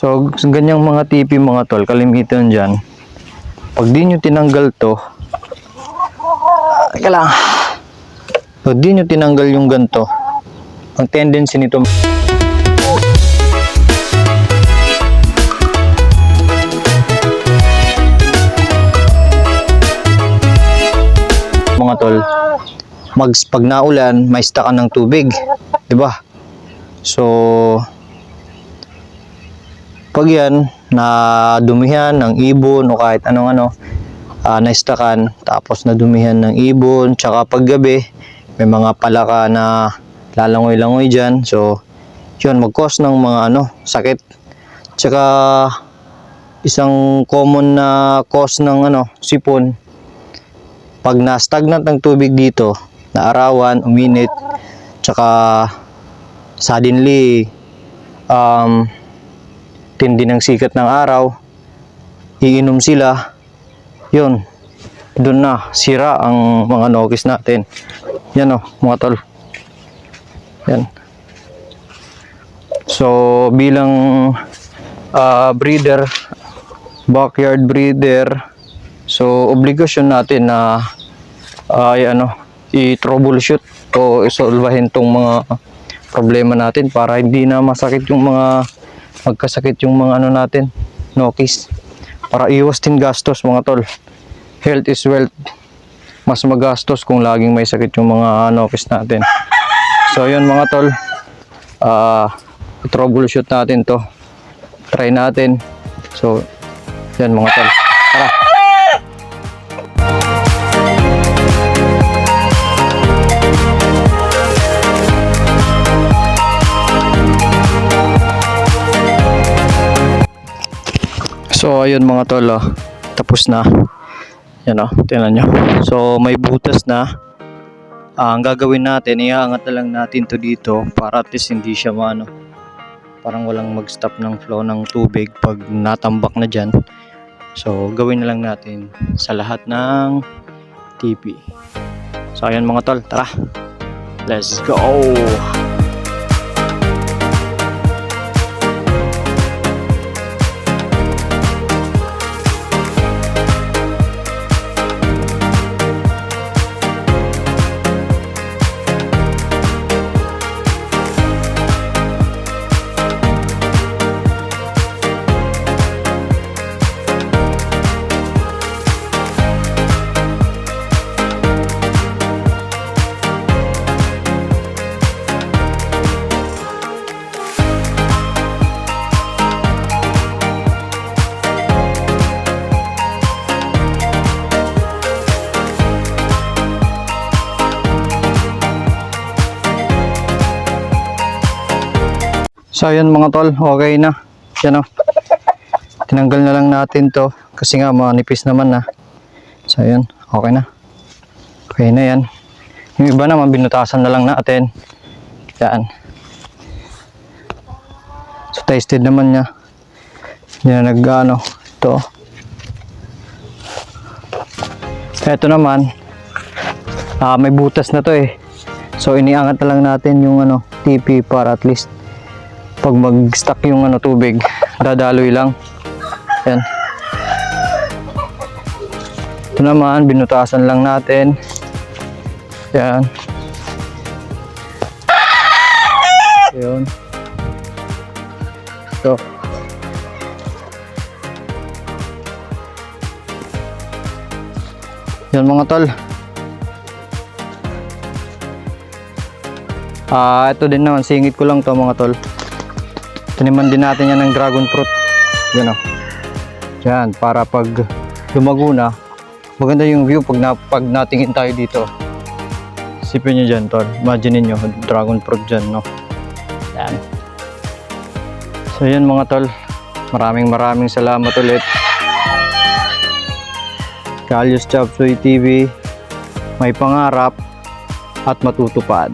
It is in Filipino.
So ganyang mga tipi mga tol, kalimitan dyan, pag di nyo tinanggal to, teka lang, pag di nyo tinanggal yung ganto, ang tendency nito mga tol, pag naulan, may stakan ng tubig, 'di ba? So pag yan na dumihan ng ibon o kahit anong na-stakan, tapos nadumihan ng ibon, tsaka paggabi may mga palaka na lalangoy-langoy dyan, so yun, mag-cause ng mga sakit. Tsaka isang common na cause ng sipon, pag na-stagnant ng tubig dito, naarawan, uminit, tsaka suddenly tindi ng sikat ng araw, iinom sila, yun, doon na sira ang mga nokis natin. Yan mga tol, yan. So bilang breeder, backyard breeder, so obligasyon natin na i-troubleshoot o isolbahin tong mga problema natin para hindi na masakit yung mga magkasakit yung mga natin, nokis, para iwas din gastos mga tol. Health is wealth, mas magastos kung laging may sakit yung mga nokis natin. So yun mga tol, i-troubleshoot natin to, try natin. So yan mga tol, tara. So ayun mga tol, tapos na. Yan tingnan nyo. So may butas na. Ang gagawin natin, iaangat na lang natin to dito para at least hindi siya parang walang mag-stop ng flow ng tubig pag natambak na dyan. So gawin na lang natin sa lahat ng TP. So ayun mga tol, tara, let's go. So ayan mga tol, okay na. Yan tinanggal na lang natin to kasi nga manipis naman na. So ayan, okay na. Okay na yan. Yung iba naman binutasan na lang natin. Yan. So tasted naman niya. Yan ito. Ito naman may butas na to So iniangat na lang natin yung TP para at least pag mag-stuck yung tubig, dadaloy lang. Yan. Ito naman, binutasan lang natin. Yan. Yun. Ito. Yan mga tol. Ito din naman, singit ko lang to mga tol. Taniman din natin yan ng dragon fruit. Yan Yan, para pag lumago na, maganda yung view pag natingin tayo dito. Isipin nyo dyan tol, imagine nyo dragon fruit dyan Yan. So yan mga tol, maraming salamat ulit. Kalyos Chop Suey TV, may pangarap at matutupad.